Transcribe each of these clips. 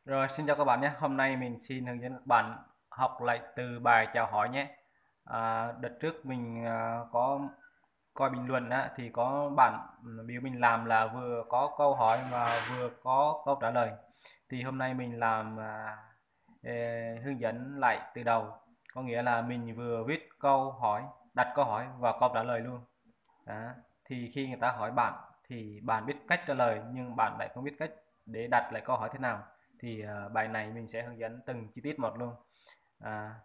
Rồi, xin chào các bạn nhé. Hôm nay mình xin hướng dẫn các bạn học lại từ bài chào hỏi nhé. Đợt trước mình có coi bình luận á, thì có bạn biểu mình làm là vừa có câu hỏi và vừa có câu trả lời. Thì hôm nay mình làm ờ, hướng dẫn lại từ đầu. Có nghĩa là mình vừa viết câu hỏi, đặt câu hỏi và câu trả lời luôn. Đó. Thì khi người ta hỏi bạn thì bạn biết cách trả lời nhưng bạn lại không biết cách để đặt lại câu hỏi thế nào. Thì bài này mình sẽ hướng dẫn từng chi tiết một luôn. à,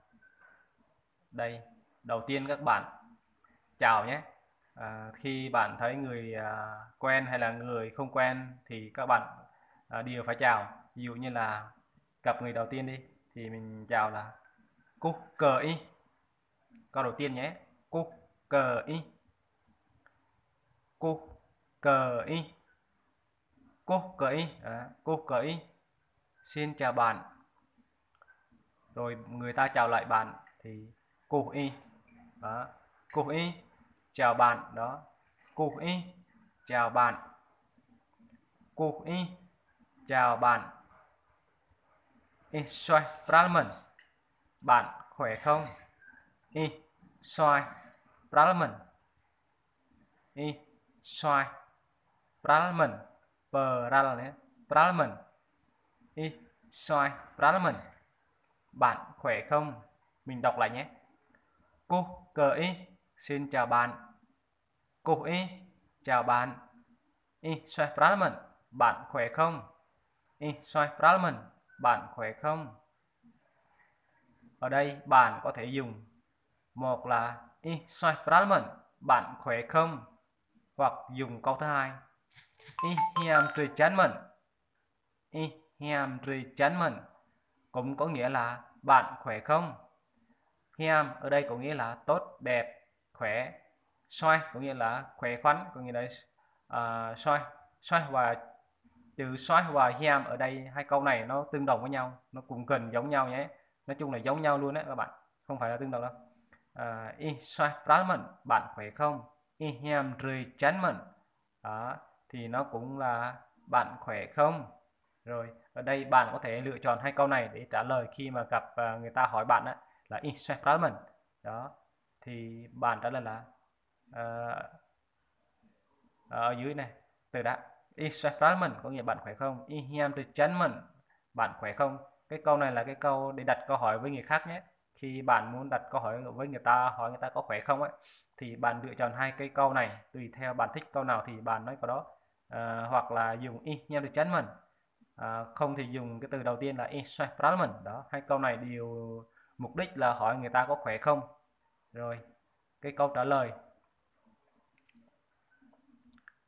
Đây, đầu tiên các bạn chào nhé. Khi bạn thấy người quen hay là người không quen thì các bạn đều phải chào. Ví dụ như là gặp người đầu tiên đi thì mình chào là cô cờ y. Câu đầu tiên nhé, cô cờ y, cô cờ y, cô cờ y, cô cờ y, xin chào bạn. Rồi người ta chào lại bạn thì cô y. Đó, cô y chào bạn. Đó, cô y chào bạn, cô y chào bạn. Y xoay Brahman, bạn khỏe không? Y xoay Brahman, y xoay Brahman, Brahman, y xoay Brahman, bạn khỏe không? Mình đọc lại nhé. Cô cờ y xin chào bạn, cô y chào bạn. Y xoay Brahman, bạn khỏe không? Y xoay Brahman, bạn khỏe không? Ở đây bạn có thể dùng một là Y xoay Brahman, bạn khỏe không? Hoặc dùng câu thứ hai Y hiam trì chán mình, Y hiam trì chán mình cũng có nghĩa là bạn khỏe không? Hiam ở đây có nghĩa là tốt, đẹp, khỏe. Xoay có nghĩa là khỏe khoắn, có nghĩa là xoay. Xoay và từ xoay và hiam ở đây hai câu này nó tương đồng với nhau, nó cũng gần giống nhau nhé. Nói chung là giống nhau luôn đấy các bạn, không phải là tương đồng đâu. Y xoay Brahman, bạn khỏe không? Y hiam rì chán mình, đó thì nó cũng là bạn khỏe không. Rồi ở đây bạn có thể lựa chọn hai câu này để trả lời khi mà gặp người ta hỏi bạn á, là Y xoay Brahman. Đó thì bạn trả lời là ở dưới này từ đã Israelman có nghĩa bạn khỏe không, Ihiam Richardman bạn khỏe không. Cái câu này là cái câu để đặt câu hỏi với người khác nhé. Khi bạn muốn đặt câu hỏi với người ta, hỏi người ta có khỏe không ấy, thì bạn lựa chọn hai cái câu này, tùy theo bạn thích câu nào thì bạn nói câu đó. Hoặc là dùng Ihiam Richardman, không thì dùng cái từ đầu tiên là Israelman. Đó, hai câu này đều mục đích là hỏi người ta có khỏe không. Rồi cái câu trả lời,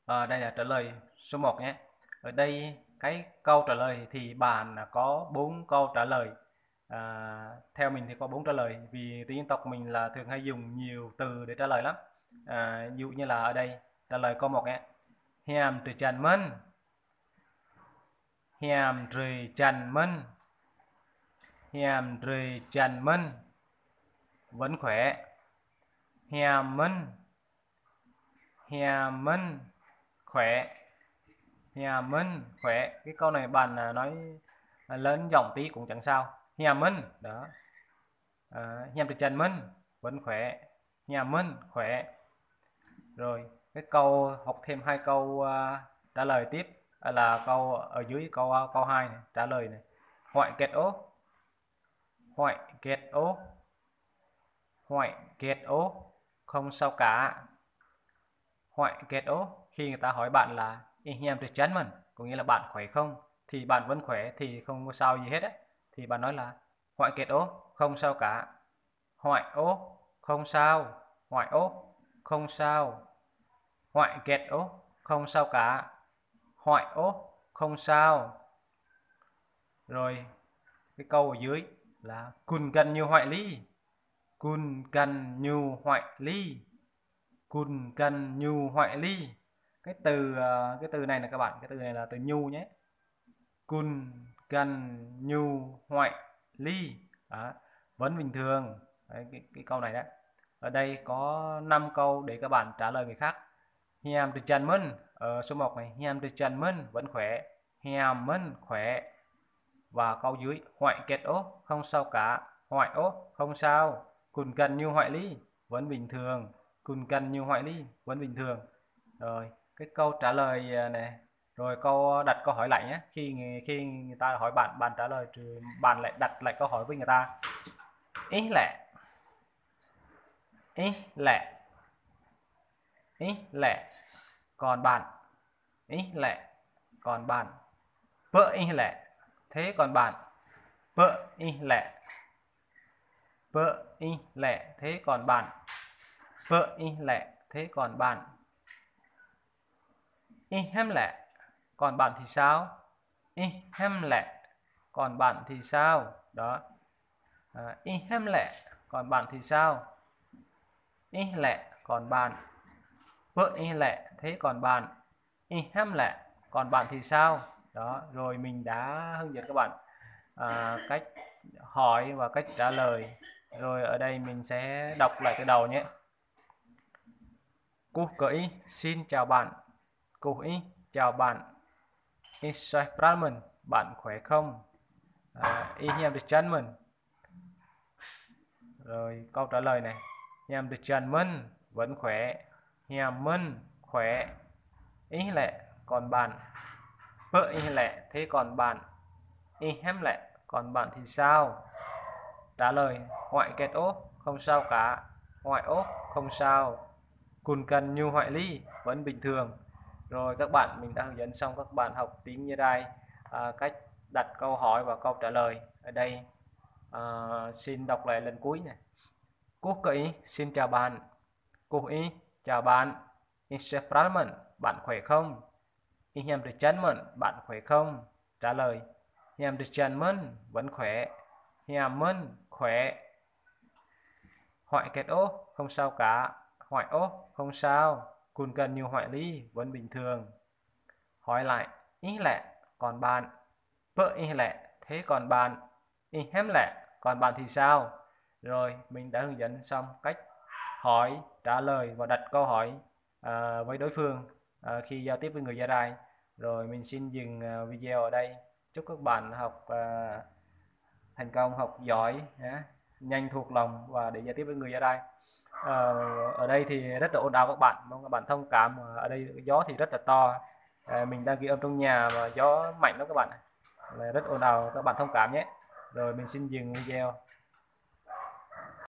đây là trả lời số 1 nhé. Ở đây cái câu trả lời thì bạn có 4 câu trả lời. Theo mình thì có 4 trả lời, vì tiếng dân tộc mình là thường hay dùng nhiều từ để trả lời lắm. Ví dụ như là ở đây trả lời câu 1 nhé. Hiàm trừ tràn mân, hiàm trừ tràn mân, hiàm trừ tràn mân, vẫn khỏe. Hiàm mân, hiàm mân, khỏe. Nhà Minh khỏe. Cái câu này bạn nói lớn giọng tí cũng chẳng sao. Nhà Minh đó. Nhà Trần Minh vẫn khỏe. Nhà Minh khỏe. Rồi cái câu học thêm hai câu trả lời tiếp, là câu ở dưới câu 2 này, trả lời này. Hoại kết ố, hoại kết ố, hoại kết ố, không sao cả. Hoại kết ố khi người ta hỏi bạn là anh em được chán mình, có nghĩa là bạn khỏe không, thì bạn vẫn khỏe thì không có sao gì hết á, thì bạn nói là hoại kết ố không sao cả, hoại ố không sao, hoại ố không sao, hoại kết ố không sao cả, hoại ố không sao. Rồi cái câu ở dưới là cùn cần nhiều hoại ly, cùn cần nhiều hoại ly, cùn cần nhu hoại ly. Cái từ này là các bạn, cái từ này là từ nhu nhé. Cùn cần nhu hoại ly, đó, vẫn bình thường. Đấy, cái câu này đó. Ở đây có 5 câu để các bạn trả lời người khác. Hiàm từ trần mân ở số 1 này, hiàm từ trần mân vẫn khỏe, hiàm mân khỏe. Và câu dưới hoại kết ố không sao cả, hoại ố không sao, cùn cần như hoại lý vẫn bình thường, cùn cần như hoại lý vẫn bình thường. Rồi cái câu trả lời này, rồi câu đặt câu hỏi lại nhé. Khi người ta hỏi bạn, bạn trả lời, bạn lại đặt lại câu hỏi với người ta. Ý lẹ, ý lẹ, ý lẹ, còn bạn, ý lẹ, còn bạn, vợ ý lẹ, thế còn bạn, vợ ý lẹ, vợ ý lẹ, thế còn bạn, vợ ý lẹ, thế còn bạn, ý hem lẹ, còn bạn thì sao, ý hem lẹ, còn bạn thì sao. Đó, ý hem lẹ, còn bạn thì sao, ý lẹ, còn bạn, vợ ý lẹ, thế còn bạn, ý hem lẹ, còn bạn thì sao. Đó, rồi mình đã hướng dẫn các bạn cách hỏi và cách trả lời. Rồi ở đây mình sẽ đọc lại từ đầu nhé. Cô ý xin chào bạn. Cô ý chào bạn. Ich spreche, bạn khỏe không? Ich habe German. Rồi câu trả lời này. Ich habe German, vẫn khỏe. Ich habe khỏe. Ich lẹ, còn bạn. Vợ ich lẹ, thế còn bạn. Ich habe lẹ, còn bạn thì sao? Trả lời ngoại kết ố không sao cả, ngoại ố không sao, cùn cần như hoại ly vẫn bình thường. Rồi các bạn, mình đã hướng dẫn xong các bạn học tiếng như đây, cách đặt câu hỏi và câu trả lời. Ở đây xin đọc lại lần cuối này. Cô ý xin chào bạn. Cô ý chào bạn. Ich spreche, bạn khỏe không? Ich habe German, bạn khỏe không? Trả lời Ich habe German, vẫn khỏe. Ich habe khỏe. Hoại kết ố không sao cả, hoại ố không sao, cùn cần như hoại ly vẫn bình thường. Hỏi lại ý lẹ, còn bạn, vợ ý lẹ, thế còn bạn, ý hém lẹ, còn bạn thì sao. Rồi mình đã hướng dẫn xong cách hỏi, trả lời và đặt câu hỏi với đối phương khi giao tiếp với người Gia Rai. Rồi mình xin dừng video ở đây. Chúc các bạn học thành công, học giỏi, nhanh thuộc lòng và để giao tiếp với người Gia Rai. Ở đây thì rất là ồn ào các bạn, mong các bạn thông cảm. Ở đây gió thì rất là to, mình đang ghi âm trong nhà mà gió mạnh lắm các bạn, là rất ồn ào, các bạn thông cảm nhé. Rồi mình xin dừng video.